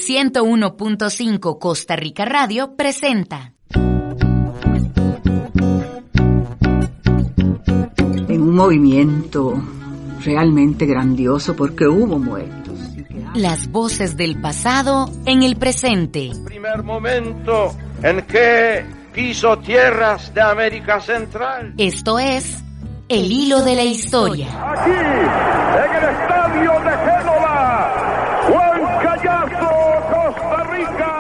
101.5 Costa Rica Radio presenta. En un movimiento realmente grandioso porque hubo muertos. Las voces del pasado en el presente. El primer momento en que piso tierras de América Central. Esto es El Hilo de la Historia. Aquí, en el estadio de Génova, Huancayazo, Costa Rica.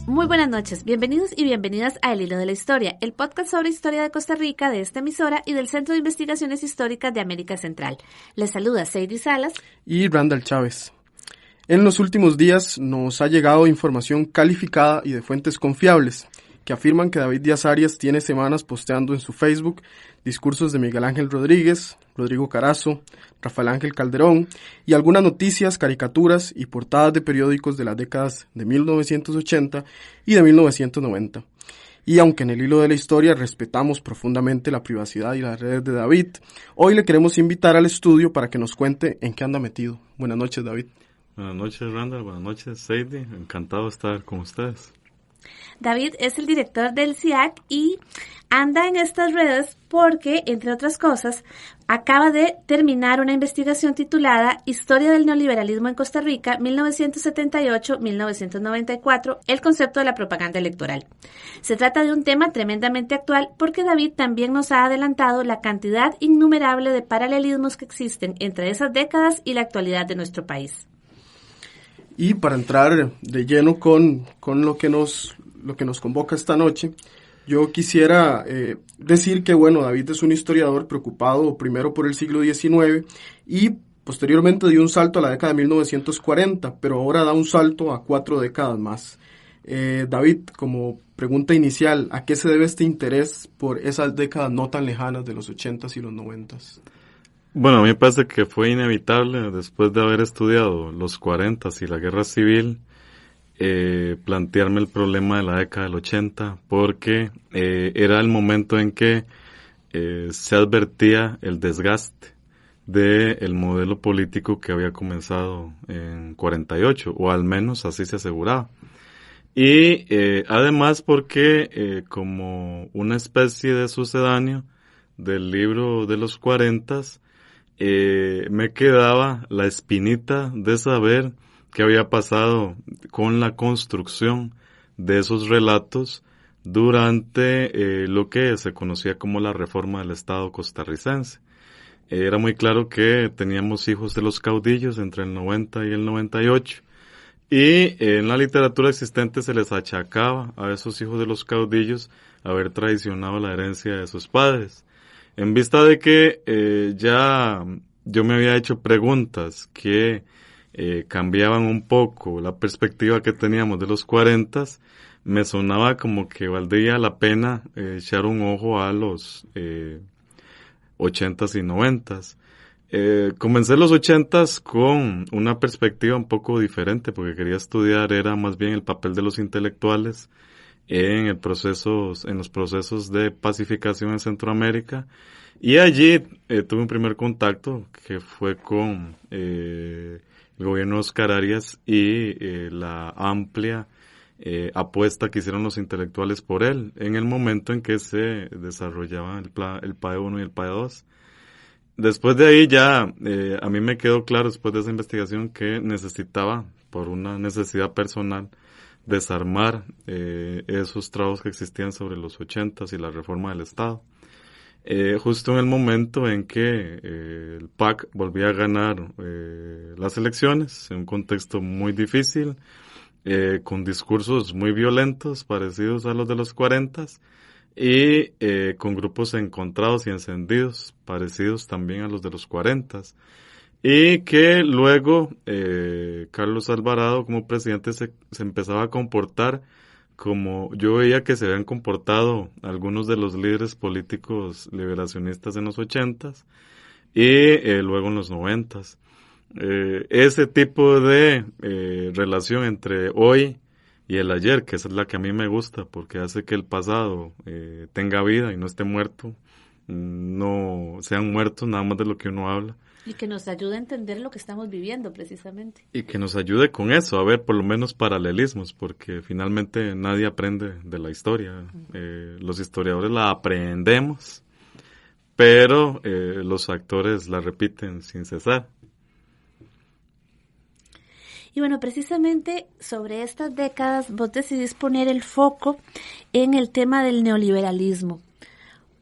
Muy buenas noches, bienvenidos y bienvenidas a El Hilo de la Historia, el podcast sobre historia de Costa Rica de esta emisora y del Centro de Investigaciones Históricas de América Central. Les saluda Seidy Salas y Randall Chávez. En los últimos días nos ha llegado información calificada y de fuentes confiables que afirman que David Díaz Arias tiene semanas posteando en su Facebook discursos de Miguel Ángel Rodríguez, Rodrigo Carazo, Rafael Ángel Calderón y algunas noticias, caricaturas y portadas de periódicos de las décadas de 1980 y de 1990. Y aunque en el hilo de la historia respetamos profundamente la privacidad y las redes de David, hoy le queremos invitar al estudio para que nos cuente en qué anda metido. Buenas noches, David. Buenas noches, Randall. Buenas noches, Seidy. Encantado de estar con ustedes. David es el director del CIAC y anda en estas redes porque, entre otras cosas, acaba de terminar una investigación titulada Historia del neoliberalismo en Costa Rica, 1978-1994, el concepto de la propaganda electoral. Se trata de un tema tremendamente actual porque David también nos ha adelantado la cantidad innumerable de paralelismos que existen entre esas décadas y la actualidad de nuestro país. Y para entrar de lleno con lo que nos convoca esta noche, yo quisiera decir que, David es un historiador preocupado primero por el siglo XIX y posteriormente dio un salto a la década de 1940, pero ahora da un salto a 4 décadas más. David, como pregunta inicial, ¿a qué se debe este interés por esas décadas no tan lejanas de los 80s y los 90s? Bueno, a mí me parece que fue inevitable, después de haber estudiado los 40s y la Guerra Civil, plantearme el problema de la década del 80, porque era el momento en que se advertía el desgaste del modelo político que había comenzado en 48, o al menos así se aseguraba. Y además porque como una especie de sucedáneo del libro de los 40s, me quedaba la espinita de saber qué había pasado con la construcción de esos relatos durante lo que se conocía como la reforma del Estado costarricense. Era muy claro que teníamos hijos de los caudillos entre el 90 y el 98, y en la literatura existente se les achacaba a esos hijos de los caudillos haber traicionado la herencia de sus padres. En vista de que ya yo me había hecho preguntas que cambiaban un poco la perspectiva que teníamos de los 40s, me sonaba como que valdría la pena echar un ojo a los 80s y 90s. Comencé los 80s con una perspectiva un poco diferente, porque quería estudiar era más bien el papel de los intelectuales en los procesos de pacificación en Centroamérica, y allí tuve un primer contacto que fue con el gobierno de Óscar Arias y la amplia apuesta que hicieron los intelectuales por él en el momento en que se desarrollaba el PAE 1 y el PAE 2. Después de ahí ya a mí me quedó claro, después de esa investigación, que necesitaba, por una necesidad personal, desarmar esos trabajos que existían sobre los 80s y la reforma del Estado. Justo en el momento en que el PAC volvía a ganar las elecciones, en un contexto muy difícil, con discursos muy violentos parecidos a los de los 40s, y con grupos encontrados y encendidos parecidos también a los de los 40s. Y que luego Carlos Alvarado como presidente se empezaba a comportar como yo veía que se habían comportado algunos de los líderes políticos liberacionistas en los 80s y luego en los 90s. Ese tipo de relación entre hoy y el ayer, que esa es la que a mí me gusta, porque hace que el pasado tenga vida y no esté muerto, no sean muertos nada más de lo que uno habla. Y que nos ayude a entender lo que estamos viviendo, precisamente. Y que nos ayude con eso, a ver por lo menos paralelismos, porque finalmente nadie aprende de la historia. Los historiadores la aprendemos, pero los actores la repiten sin cesar. Y bueno, precisamente sobre estas décadas vos decidís poner el foco en el tema del neoliberalismo.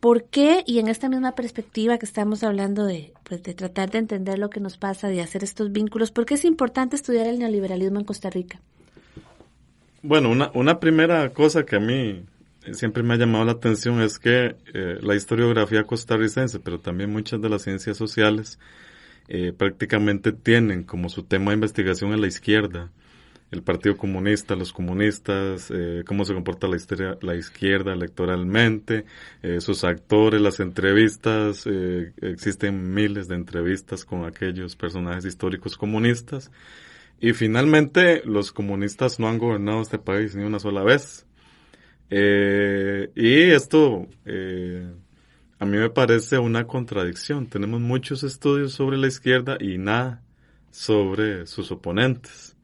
¿Por qué? Y en esta misma perspectiva que estamos hablando de tratar de entender lo que nos pasa, de hacer estos vínculos, ¿por qué es importante estudiar el neoliberalismo en Costa Rica? Bueno, una primera cosa que a mí siempre me ha llamado la atención es que la historiografía costarricense, pero también muchas de las ciencias sociales, prácticamente tienen como su tema de investigación a la izquierda. El Partido Comunista, los comunistas, cómo se comporta la izquierda electoralmente, sus actores, las entrevistas, existen miles de entrevistas con aquellos personajes históricos comunistas, y finalmente los comunistas no han gobernado este país ni una sola vez. Y esto a mí me parece una contradicción. Tenemos muchos estudios sobre la izquierda y nada sobre sus oponentes.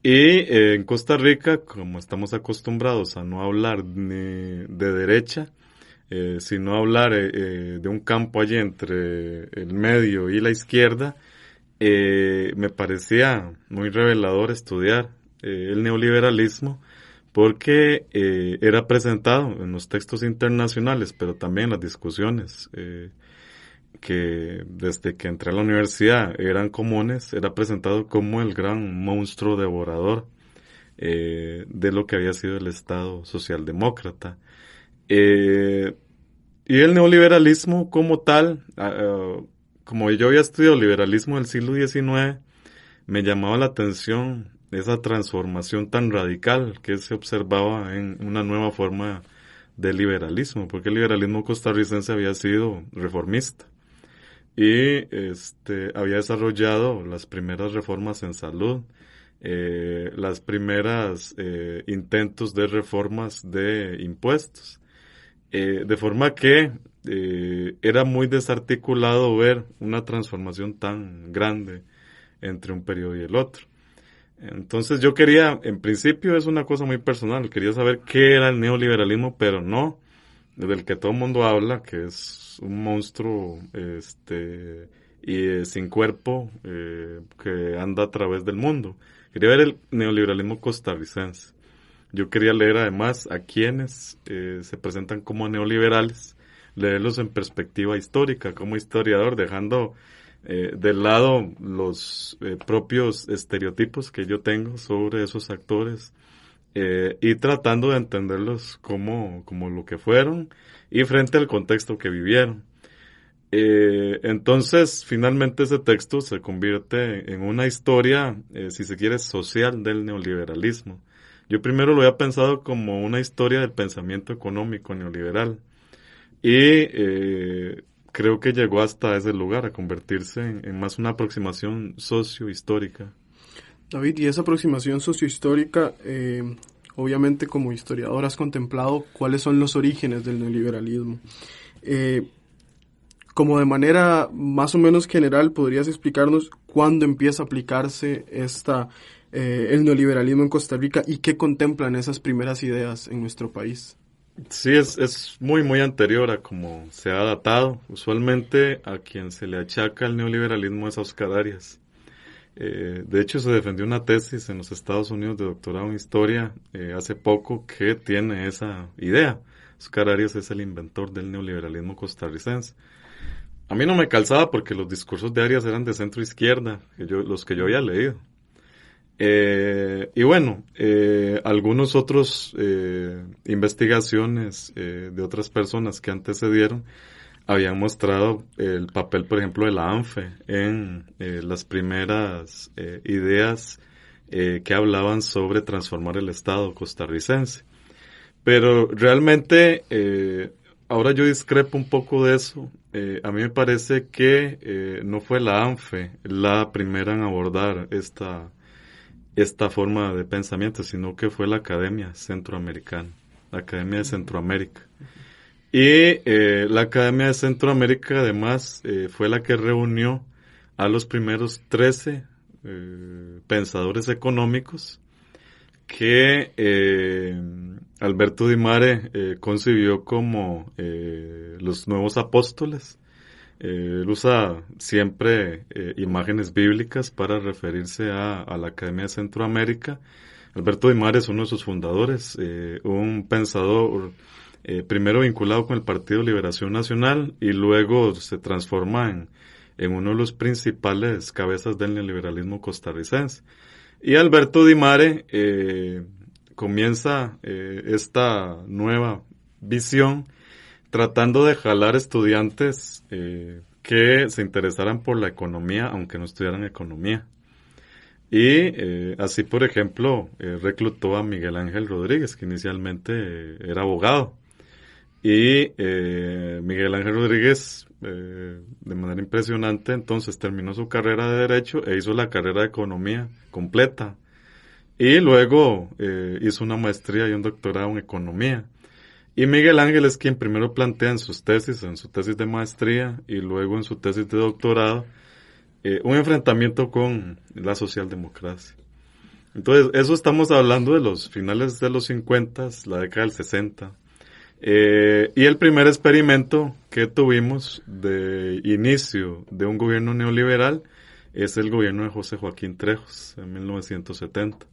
Y en Costa Rica, como estamos acostumbrados a no hablar ni de derecha, sino hablar de un campo allí entre el medio y la izquierda, me parecía muy revelador estudiar el neoliberalismo, porque era presentado en los textos internacionales, pero también en las discusiones que desde que entré a la universidad eran comunes, era presentado como el gran monstruo devorador de lo que había sido el Estado socialdemócrata. Y el neoliberalismo como tal, como yo había estudiado liberalismo del siglo XIX, me llamaba la atención esa transformación tan radical que se observaba en una nueva forma de liberalismo, porque el liberalismo costarricense había sido reformista y había desarrollado las primeras reformas en salud, las primeras intentos de reformas de impuestos, de forma que era muy desarticulado ver una transformación tan grande entre un periodo y el otro. Entonces yo quería, en principio es una cosa muy personal, quería saber qué era el neoliberalismo, pero no del que todo el mundo habla, que es un monstruo y sin cuerpo que anda a través del mundo. Quería ver el neoliberalismo costarricense. Yo quería leer además a quienes se presentan como neoliberales, leerlos en perspectiva histórica, como historiador, dejando de lado los propios estereotipos que yo tengo sobre esos actores y tratando de entenderlos como lo que fueron y frente al contexto que vivieron. Entonces, finalmente ese texto se convierte en una historia, si se quiere, social del neoliberalismo. Yo primero lo había pensado como una historia del pensamiento económico neoliberal y creo que llegó hasta ese lugar, a convertirse en más una aproximación sociohistórica. David, y esa aproximación sociohistórica, obviamente como historiador has contemplado cuáles son los orígenes del neoliberalismo. Como de manera más o menos general, ¿podrías explicarnos cuándo empieza a aplicarse el neoliberalismo en Costa Rica y qué contemplan esas primeras ideas en nuestro país? Sí, es muy anterior a como se ha datado. Usualmente a quien se le achaca el neoliberalismo es a Oscar Arias. De hecho, se defendió una tesis en los Estados Unidos de doctorado en historia hace poco que tiene esa idea. Oscar Arias es el inventor del neoliberalismo costarricense. A mí no me calzaba porque los discursos de Arias eran de centro izquierda, los que yo había leído. Y bueno, algunos otros investigaciones de otras personas que antecedieron habían mostrado el papel, por ejemplo, de la ANFE en las primeras ideas que hablaban sobre transformar el Estado costarricense. Pero realmente, ahora yo discrepo un poco de eso. A mí me parece que no fue la ANFE la primera en abordar esta forma de pensamiento, sino que fue la Academia Centroamericana, la Academia de Centroamérica. Y la Academia de Centroamérica, además, fue la que reunió a los primeros 13 pensadores económicos que Alberto Di Mare concibió como los nuevos apóstoles. Él usa siempre imágenes bíblicas para referirse a la Academia de Centroamérica. Alberto Di Mare es uno de sus fundadores, un pensador primero vinculado con el Partido Liberación Nacional y luego se transforma en uno de los principales cabezas del neoliberalismo costarricense. Y Alberto Di Mare comienza esta nueva visión tratando de jalar estudiantes que se interesaran por la economía, aunque no estudiaran economía. Y así, por ejemplo, reclutó a Miguel Ángel Rodríguez, que inicialmente era abogado. Y Miguel Ángel Rodríguez, de manera impresionante, entonces terminó su carrera de Derecho e hizo la carrera de Economía completa. Y luego hizo una maestría y un doctorado en Economía. Y Miguel Ángel es quien primero plantea en su tesis de maestría y luego en su tesis de doctorado, un enfrentamiento con la socialdemocracia. Entonces, eso estamos hablando de los finales de los 50, la década del 60. Y el primer experimento que tuvimos de inicio de un gobierno neoliberal es el gobierno de José Joaquín Trejos en 1970.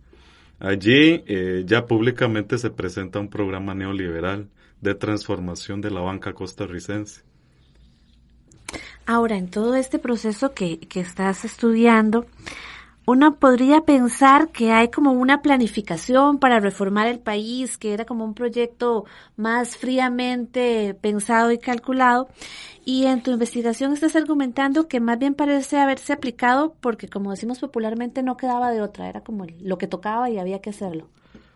Allí ya públicamente se presenta un programa neoliberal de transformación de la banca costarricense. Ahora, en todo este proceso que estás estudiando, uno podría pensar que hay como una planificación para reformar el país, que era como un proyecto más fríamente pensado y calculado. Y en tu investigación estás argumentando que más bien parece haberse aplicado porque, como decimos popularmente, no quedaba de otra, era como lo que tocaba y había que hacerlo.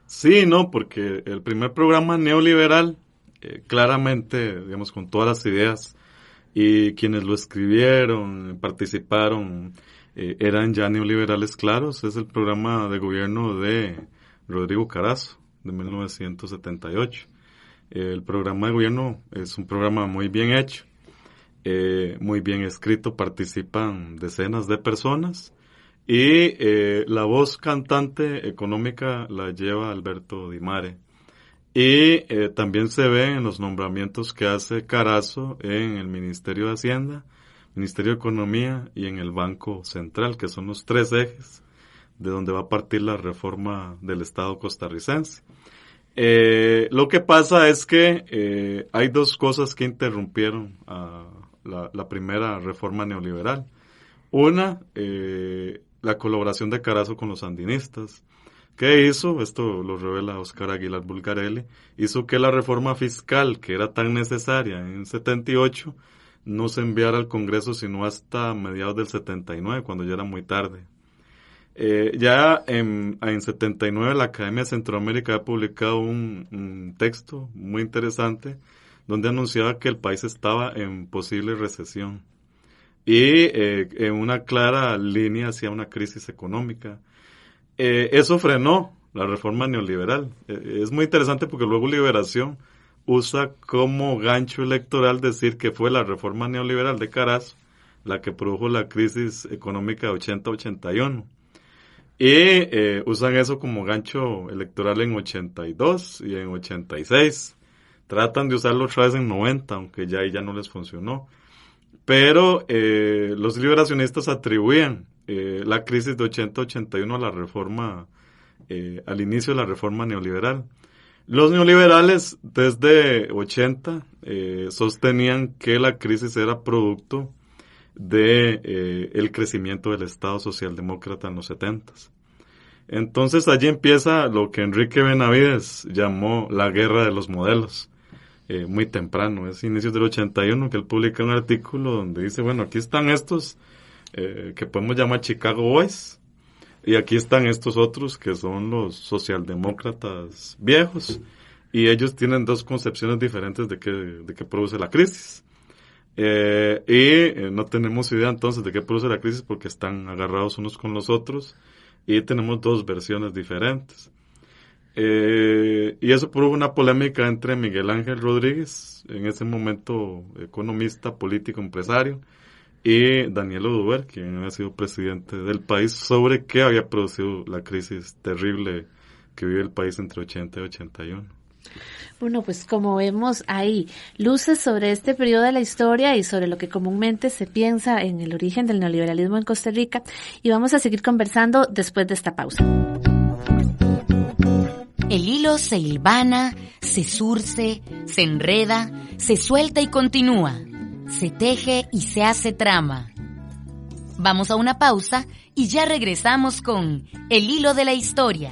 Sí, no, porque el primer programa neoliberal, claramente, digamos, con todas las ideas y quienes lo escribieron, participaron, eran ya neoliberales claros. Es el programa de gobierno de Rodrigo Carazo, de 1978. El programa de gobierno es un programa muy bien hecho, muy bien escrito, participan decenas de personas y la voz cantante económica la lleva Alberto Di Mare. Y también se ve en los nombramientos que hace Carazo en el Ministerio de Hacienda, Ministerio de Economía y en el Banco Central, que son los 3 ejes de donde va a partir la reforma del Estado costarricense. Lo que pasa es que hay 2 cosas que interrumpieron a la primera reforma neoliberal. Una, la colaboración de Carazo con los sandinistas. ¿Qué hizo? Esto lo revela Oscar Aguilar Bulgarelli. Hizo que la reforma fiscal, que era tan necesaria en 78, no se enviara al Congreso sino hasta mediados del 79, cuando ya era muy tarde. Ya en 79 la Academia de Centroamérica ha publicado un texto muy interesante donde anunciaba que el país estaba en posible recesión y en una clara línea hacia una crisis económica. Eso frenó la reforma neoliberal. Es muy interesante porque luego Liberación usa como gancho electoral decir que fue la reforma neoliberal de Carazo la que produjo la crisis económica de 80-81. Y usan eso como gancho electoral en 82 y en 86. Tratan de usarlo otra vez en 90, aunque ya ahí ya no les funcionó. Pero los liberacionistas atribuían la crisis de 80-81 a la reforma, al inicio de la reforma neoliberal. Los neoliberales desde 80 sostenían que la crisis era producto de el crecimiento del Estado socialdemócrata en los 70s. Entonces allí empieza lo que Enrique Benavides llamó la guerra de los modelos. Muy temprano, es inicios del 81 que él publica un artículo donde dice, bueno, aquí están estos que podemos llamar Chicago Boys y aquí están estos otros que son los socialdemócratas viejos y ellos tienen 2 concepciones diferentes de qué produce la crisis. No tenemos idea entonces de qué produce la crisis porque están agarrados unos con los otros y tenemos 2 versiones diferentes. Y eso produjo una polémica entre Miguel Ángel Rodríguez, en ese momento economista, político, empresario, y Daniel Oduber, quien había sido presidente del país, sobre qué había producido la crisis terrible que vive el país entre 80 y 81. Bueno, pues como vemos, hay luces sobre este periodo de la historia y sobre lo que comúnmente se piensa en el origen del neoliberalismo en Costa Rica, y vamos a seguir conversando después de esta pausa. El hilo se hilvana, se zurce, se enreda, se suelta y continúa, se teje y se hace trama. Vamos a una pausa y ya regresamos con El hilo de la historia.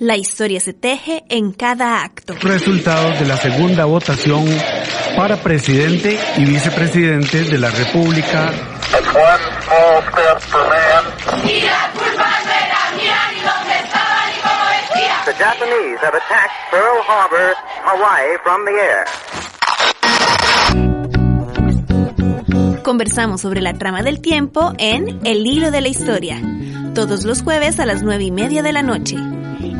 La historia se teje en cada acto. Resultados de la segunda votación para presidente y vicepresidente de la República. Y la culpa no era mía, ni dónde estaba, ni cómo vestía. The Japanese have attacked Pearl Harbor, Hawaii, from the air. Conversamos sobre la trama del tiempo en El hilo de la historia, todos los jueves a las 9:30 de la noche.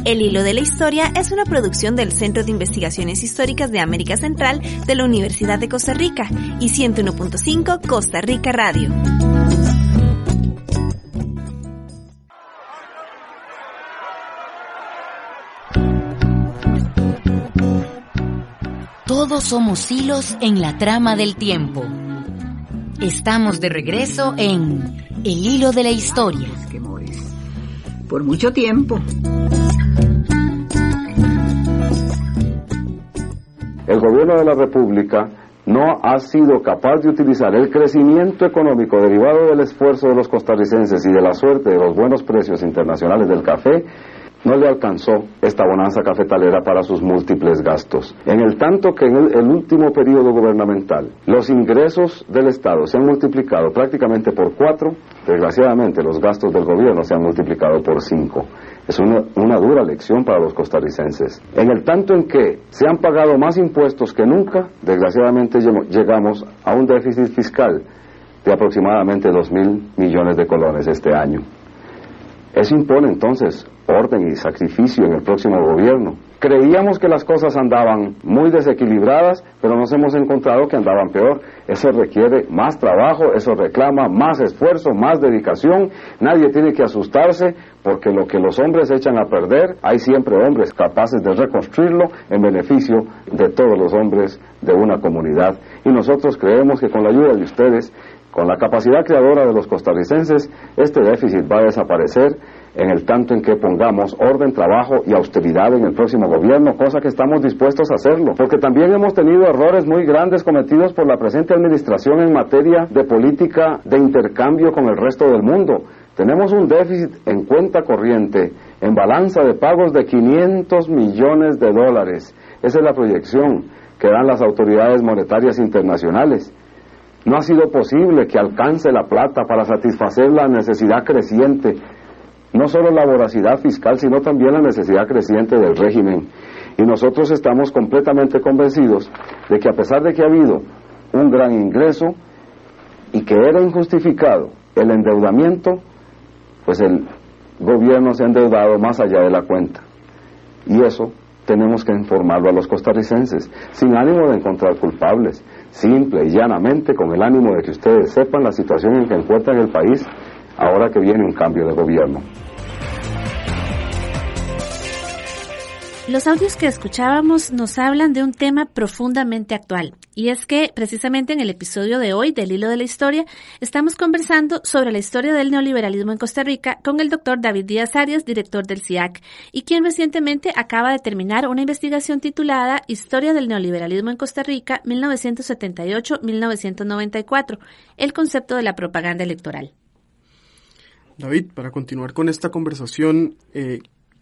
El hilo de la historia es una producción del Centro de Investigaciones Históricas de América Central de la Universidad de Costa Rica y 101.5 Costa Rica Radio. Todos somos hilos en la trama del tiempo. Estamos de regreso en El hilo de la historia. Por mucho tiempo. El gobierno de la República no ha sido capaz de utilizar el crecimiento económico derivado del esfuerzo de los costarricenses y de la suerte de los buenos precios internacionales del café. No le alcanzó esta bonanza cafetalera para sus múltiples gastos. En el tanto que en el último periodo gubernamental los ingresos del Estado se han multiplicado prácticamente por 4, desgraciadamente los gastos del gobierno se han multiplicado por 5. Es una dura lección para los costarricenses. En el tanto en que se han pagado más impuestos que nunca, desgraciadamente llegamos a un déficit fiscal de aproximadamente 2.000 millones de colones este año. Eso impone entonces orden y sacrificio en el próximo gobierno. Creíamos que las cosas andaban muy desequilibradas, pero nos hemos encontrado que andaban peor. Eso requiere más trabajo, eso reclama más esfuerzo, más dedicación. Nadie tiene que asustarse, porque lo que los hombres echan a perder, hay siempre hombres capaces de reconstruirlo en beneficio de todos los hombres de una comunidad. Y nosotros creemos que con la ayuda de ustedes, con la capacidad creadora de los costarricenses, este déficit va a desaparecer en el tanto en que pongamos orden, trabajo y austeridad en el próximo gobierno, cosa que estamos dispuestos a hacerlo, porque también hemos tenido errores muy grandes cometidos por la presente administración en materia de política de intercambio con el resto del mundo. Tenemos un déficit en cuenta corriente, en balanza de pagos de $500 millones. Esa es la proyección que dan las autoridades monetarias internacionales. No ha sido posible que alcance la plata para satisfacer la necesidad creciente, no solo la voracidad fiscal, sino también la necesidad creciente del régimen. Y nosotros estamos completamente convencidos de que a pesar de que ha habido un gran ingreso y que era injustificado el endeudamiento, pues el gobierno se ha endeudado más allá de la cuenta. Y eso tenemos que informarlo a los costarricenses, sin ánimo de encontrar culpables, simple y llanamente con el ánimo de que ustedes sepan la situación en que encuentran el país ahora que viene un cambio de gobierno. Los audios que escuchábamos nos hablan de un tema profundamente actual, y es que precisamente en el episodio de hoy del Hilo de la Historia estamos conversando sobre la historia del neoliberalismo en Costa Rica con el doctor David Díaz Arias, director del CIAC, y quien recientemente acaba de terminar una investigación titulada Historia del neoliberalismo en Costa Rica 1978-1994, el concepto de la propaganda electoral. David, para continuar con esta conversación,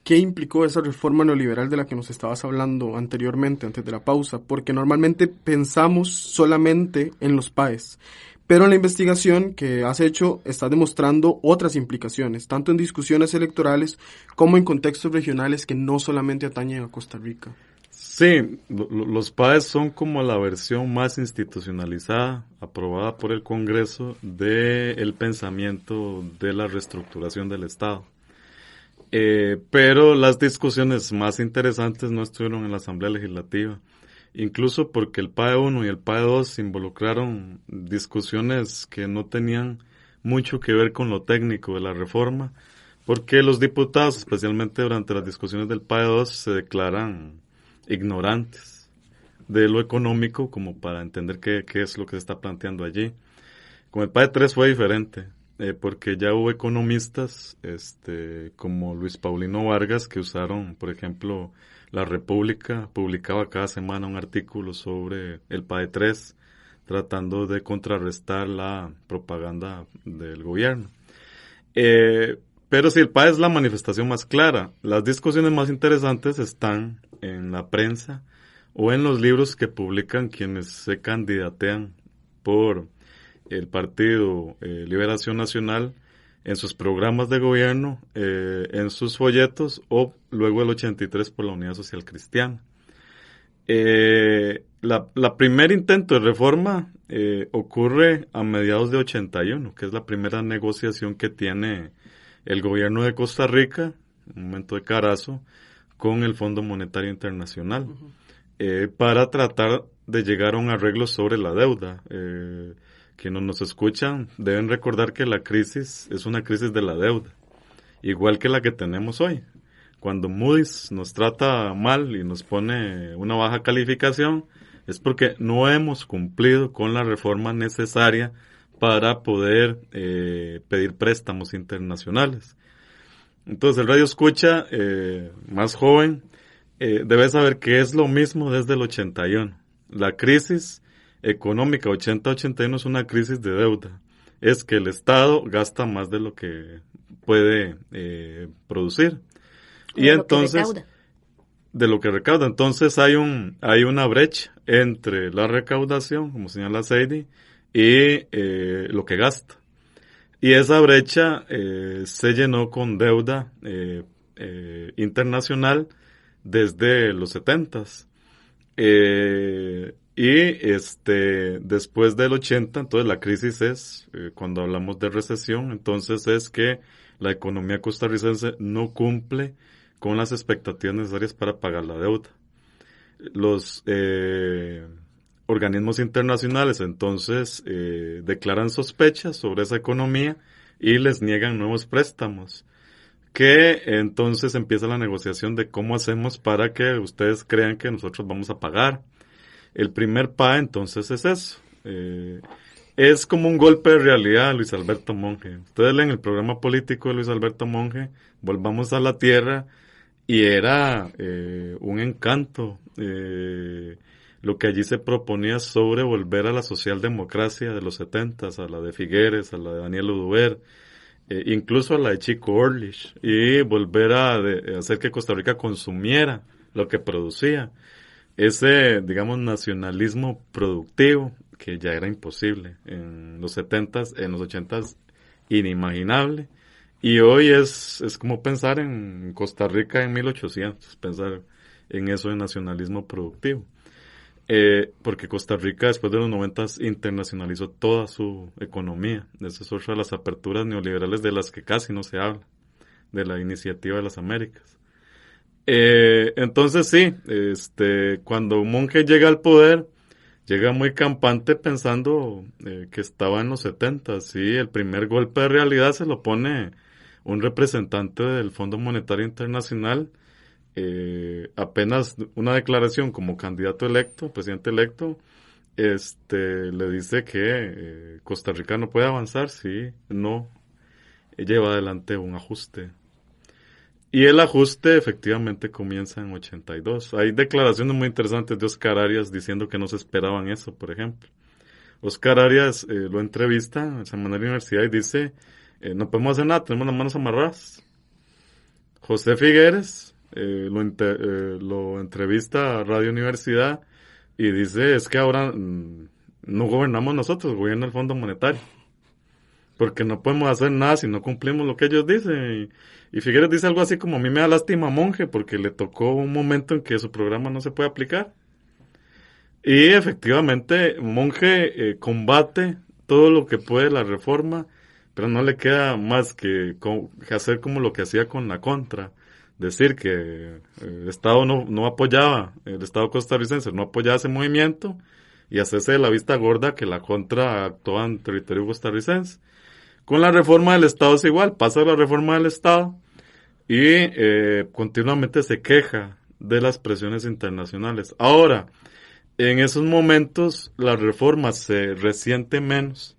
¿qué implicó esa reforma neoliberal de la que nos estabas hablando anteriormente, antes de la pausa? Porque normalmente pensamos solamente en los PAES, pero en la investigación que has hecho estás demostrando otras implicaciones, tanto en discusiones electorales como en contextos regionales que no solamente atañen a Costa Rica. Sí, los PAEs son como la versión más institucionalizada, aprobada por el Congreso, del pensamiento de la reestructuración del Estado. Pero las discusiones más interesantes no estuvieron en la Asamblea Legislativa, incluso porque el PAE 1 y el PAE 2 involucraron discusiones que no tenían mucho que ver con lo técnico de la reforma, porque los diputados, especialmente durante las discusiones del PAE 2, se declaran ignorantes de lo económico como para entender qué es lo que se está planteando allí. Con el PAE 3 fue diferente, porque ya hubo economistas como Luis Paulino Vargas que usaron, por ejemplo, La República publicaba cada semana un artículo sobre el PAE 3, tratando de contrarrestar la propaganda del gobierno. Pero si el PAE es la manifestación más clara, las discusiones más interesantes están en la prensa o en los libros que publican quienes se candidatean por el Partido Liberación Nacional en sus programas de gobierno, en sus folletos o luego el 83 por la Unidad Social Cristiana. La primer intento de reforma ocurre a mediados de 81, que es la primera negociación que tiene el gobierno de Costa Rica, un momento de Carazo, con el Fondo Monetario Internacional, para tratar de llegar a un arreglo sobre la deuda. Quienes nos escuchan deben recordar que la crisis es una crisis de la deuda, igual que la que tenemos hoy. Cuando Moody's nos trata mal y nos pone una baja calificación, es porque no hemos cumplido con la reforma necesaria para poder pedir préstamos internacionales. Entonces el radio escucha más joven debe saber que es lo mismo desde el 81. La crisis económica 80-81 es una crisis de deuda. Es que el Estado gasta más de lo que puede producir. Y entonces, de lo que recauda. Entonces hay una brecha entre la recaudación, como señala Seidy, y lo que gasta. Y esa brecha se llenó con deuda internacional desde los 70s. Después del 80, entonces la crisis es, cuando hablamos de recesión, entonces es que la economía costarricense no cumple con las expectativas necesarias para pagar la deuda. Los organismos internacionales entonces declaran sospechas sobre esa economía y les niegan nuevos préstamos, que entonces empieza la negociación de cómo hacemos para que ustedes crean que nosotros vamos a pagar. El primer PAE entonces es eso. Es como un golpe de realidad a Luis Alberto Monge. Ustedes leen el programa político de Luis Alberto Monge, Volvamos a la Tierra, y era un encanto lo que allí se proponía sobre volver a la socialdemocracia de los 70s, a la de Figueres, a la de Daniel Oduber, incluso a la de Chico Orlich, y volver a hacer que Costa Rica consumiera lo que producía. Ese, digamos, nacionalismo productivo que ya era imposible en los 70s, en los 80s, inimaginable. Y hoy es como pensar en Costa Rica en 1800, pensar en eso de nacionalismo productivo. Porque Costa Rica después de los 90s internacionalizó toda su economía. Esa es otra de las aperturas neoliberales de las que casi no se habla, de la iniciativa de las Américas. Entonces sí, cuando Monge llega al poder, llega muy campante pensando que estaba en los 70. Sí, el primer golpe de realidad se lo pone un representante del Fondo Monetario Internacional, apenas una declaración como candidato electo, presidente electo, le dice que Costa Rica no puede avanzar si no lleva adelante un ajuste. Y el ajuste efectivamente comienza en 82. Hay declaraciones muy interesantes de Oscar Arias diciendo que no se esperaban eso, por ejemplo. Oscar Arias lo entrevista en el Semanario Universidad y dice, no podemos hacer nada, tenemos las manos amarradas. José Figueres lo entrevista a Radio Universidad y dice, es que ahora no gobernamos nosotros, gobierna el Fondo Monetario. porque no podemos hacer nada si no cumplimos lo que ellos dicen. Y Figueres dice algo así como: a mí me da lástima Monge porque le tocó un momento en que su programa no se puede aplicar. Y efectivamente Monge combate todo lo que puede la reforma, pero no le queda más que hacer como lo que hacía con la contra, decir que el Estado no apoyaba, el Estado costarricense no apoyaba ese movimiento, y hacerse de la vista gorda que la contra actuaba en territorio costarricense. Con la reforma del Estado es igual, pasa la reforma del Estado y continuamente se queja de las presiones internacionales. Ahora, en esos momentos la reforma se resiente menos.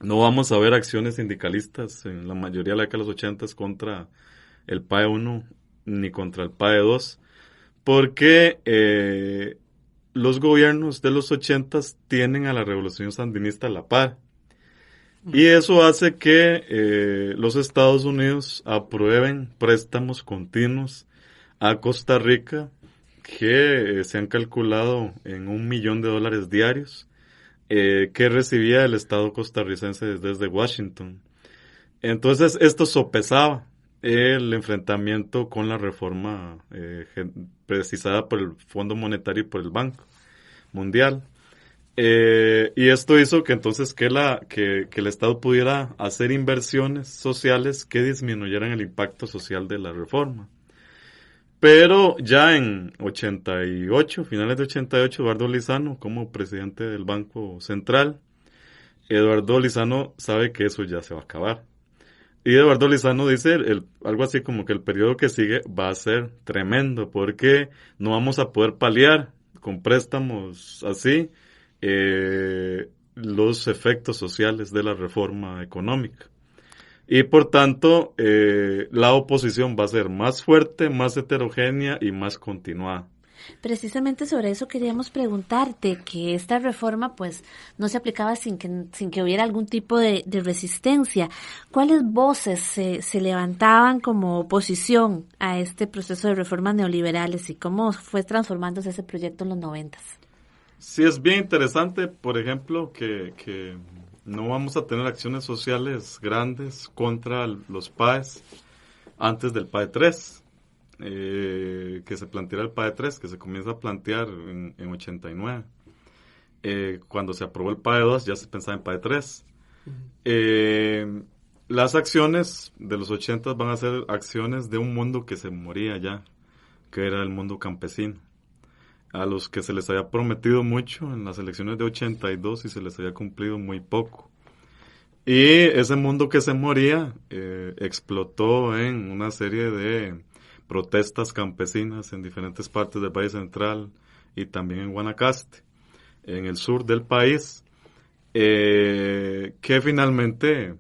No vamos a ver acciones sindicalistas en la mayoría de la década de los 80 contra el PAE 1 ni contra el PAE 2, porque los gobiernos de los 80 tienen a la revolución sandinista a la par. Y eso hace que los Estados Unidos aprueben préstamos continuos a Costa Rica que se han calculado en $1 millón diarios que recibía el Estado costarricense desde Washington. Entonces esto sopesaba el enfrentamiento con la reforma precisada por el Fondo Monetario y por el Banco Mundial. Y esto hizo que entonces que el Estado pudiera hacer inversiones sociales que disminuyeran el impacto social de la reforma. Pero ya en 88, finales de 88, Eduardo Lizano, como presidente del Banco Central, Eduardo Lizano sabe que eso ya se va a acabar. Y Eduardo Lizano dice algo así como que el periodo que sigue va a ser tremendo, porque no vamos a poder paliar con préstamos así los efectos sociales de la reforma económica. Y por tanto, la oposición va a ser más fuerte, más heterogénea y más continuada. Precisamente sobre eso queríamos preguntarte, que esta reforma pues no se aplicaba sin que hubiera algún tipo de resistencia. ¿Cuáles voces se levantaban como oposición a este proceso de reformas neoliberales y cómo fue transformándose ese proyecto en los 90? Sí, es bien interesante, por ejemplo, que no vamos a tener acciones sociales grandes contra los PAEs antes del PAE 3. Que se planteara el PAE 3, que se comienza a plantear en 89. Cuando se aprobó el PAE 2 ya se pensaba en PAE 3. Las acciones de los 80 van a ser acciones de un mundo que se moría ya, que era el mundo campesino, a los que se les había prometido mucho en las elecciones de 82 y se les había cumplido muy poco. Y ese mundo que se moría explotó en una serie de protestas campesinas en diferentes partes del Valle Central y también en Guanacaste, en el sur del país, que finalmente,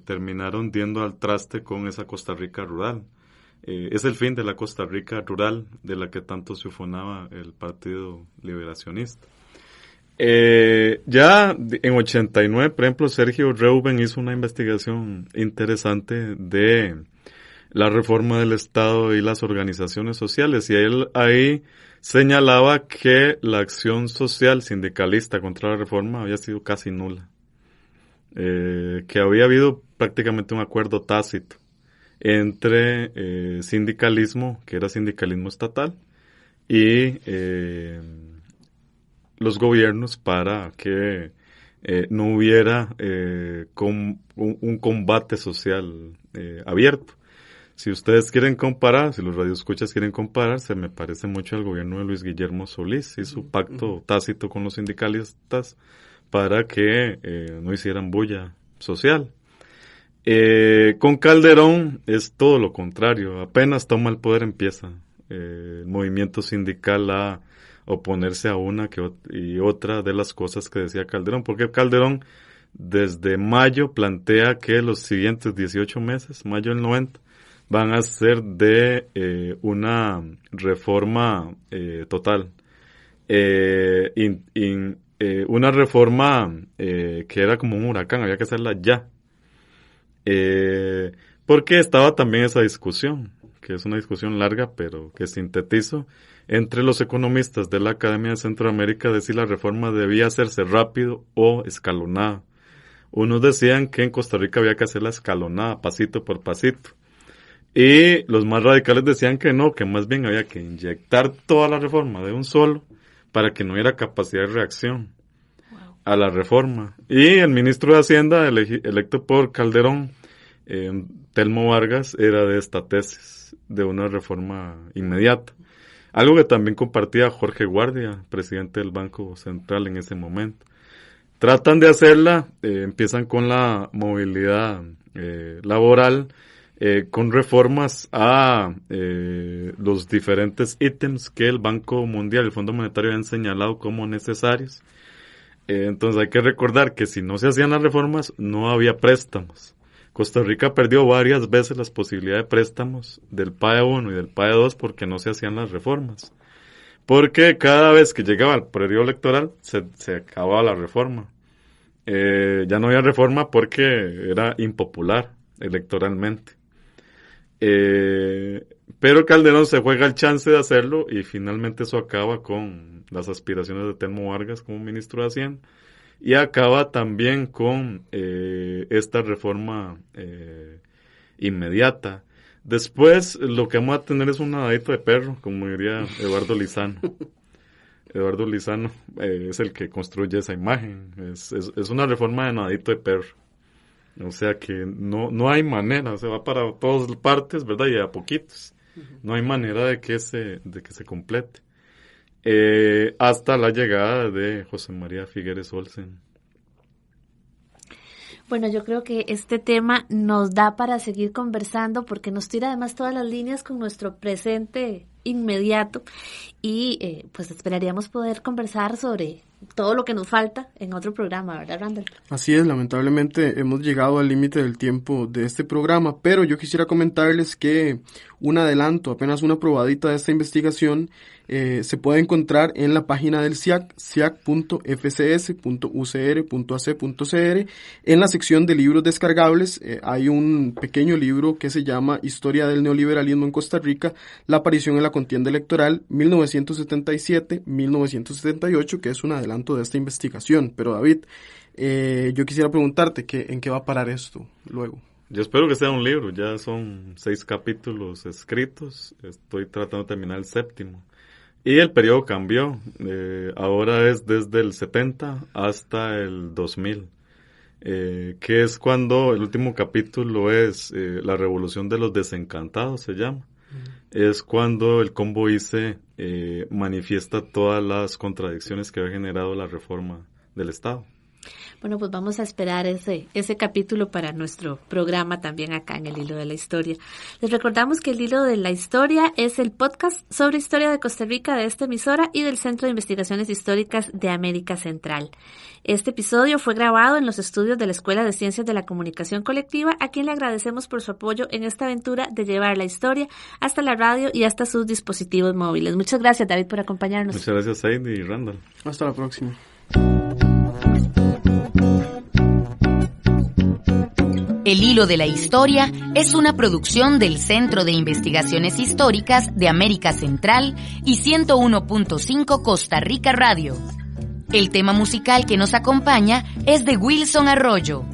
terminaron yendo al traste con esa Costa Rica rural. Es el fin de la Costa Rica rural de la que tanto se ufanaba el Partido Liberacionista. Ya en 89, por ejemplo, Sergio Reuben hizo una investigación interesante de la reforma del Estado y las organizaciones sociales, y él ahí señalaba que la acción social sindicalista contra la reforma había sido casi nula, que había habido prácticamente un acuerdo tácito entre sindicalismo, que era sindicalismo estatal, y los gobiernos para que no hubiera un combate social abierto. Si ustedes quieren comparar, si los radioescuchas quieren comparar, se me parece mucho al gobierno de Luis Guillermo Solís y su pacto tácito con los sindicalistas para que no hicieran bulla social. Con Calderón es todo lo contrario. Apenas toma el poder empieza el movimiento sindical a oponerse a una y otra de las cosas que decía Calderón, porque Calderón desde mayo plantea que los siguientes 18 meses, mayo del 90, van a ser de una reforma total. Una reforma que era como un huracán, había que hacerla ya. Porque estaba también esa discusión, que es una discusión larga, pero que sintetizo, entre los economistas de la Academia de Centroamérica de si la reforma debía hacerse rápido o escalonada. Unos decían que en Costa Rica había que hacer la escalonada, pasito por pasito. Y los más radicales decían que no, que más bien había que inyectar toda la reforma de un solo para que no hubiera capacidad de reacción a la reforma. Y el ministro de Hacienda, electo por Calderón, Telmo Vargas, era de esta tesis, de una reforma inmediata. Algo que también compartía Jorge Guardia, presidente del Banco Central en ese momento. Tratan de hacerla, empiezan con la movilidad laboral, con reformas a los diferentes ítems que el Banco Mundial y el Fondo Monetario han señalado como necesarios. Entonces hay que recordar que si no se hacían las reformas, no había préstamos. Costa Rica perdió varias veces las posibilidades de préstamos del PAE 1 y del PAE 2 porque no se hacían las reformas. Porque cada vez que llegaba el periodo electoral se acababa la reforma. Ya no había reforma porque era impopular electoralmente. Pero Calderón se juega el chance de hacerlo y finalmente eso acaba con las aspiraciones de Telmo Vargas como ministro de Hacienda. Y acaba también con esta reforma inmediata. Después lo que vamos a tener es un nadadito de perro, como diría Eduardo Lizano. Eduardo Lizano es el que construye esa imagen. Es una reforma de nadadito de perro. O sea que no hay manera, se va para todas partes, ¿verdad? Y a poquitos. No hay manera de que se complete. Hasta la llegada de José María Figueres Olsen. Bueno, yo creo que este tema nos da para seguir conversando porque nos tira además todas las líneas con nuestro presente inmediato y pues esperaríamos poder conversar sobre todo lo que nos falta en otro programa, ¿verdad, Randall? Así es, lamentablemente hemos llegado al límite del tiempo de este programa, pero yo quisiera comentarles que un adelanto, apenas una probadita de esta investigación se puede encontrar en la página del SIAC, siac.fcs.ucr.ac.cr. En la sección de libros descargables hay un pequeño libro que se llama Historia del neoliberalismo en Costa Rica, la aparición en la contienda electoral 1977-1978, que es un adelanto de esta investigación. Pero David, yo quisiera preguntarte en qué va a parar esto luego. Yo espero que sea un libro, ya son 6 capítulos escritos, estoy tratando de terminar el 7º. Y el periodo cambió, ahora es desde el 70 hasta el 2000, que es cuando el último capítulo es la revolución de los desencantados, se llama. Es cuando el Combo ICE manifiesta todas las contradicciones que había generado la reforma del Estado. Bueno, pues vamos a esperar ese capítulo para nuestro programa también acá en El Hilo de la Historia. Les recordamos que El Hilo de la Historia es el podcast sobre historia de Costa Rica de esta emisora y del Centro de Investigaciones Históricas de América Central. Este episodio fue grabado en los estudios de la Escuela de Ciencias de la Comunicación Colectiva, a quien le agradecemos por su apoyo en esta aventura de llevar la historia hasta la radio y hasta sus dispositivos móviles. Muchas gracias, David, por acompañarnos. Muchas gracias, Heidi y Randall. Hasta la próxima. El Hilo de la Historia es una producción del Centro de Investigaciones Históricas de América Central y 101.5 Costa Rica Radio. El tema musical que nos acompaña es de Wilson Arroyo.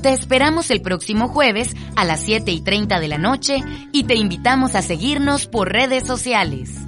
Te esperamos el próximo jueves a las 7:30 de la noche y te invitamos a seguirnos por redes sociales.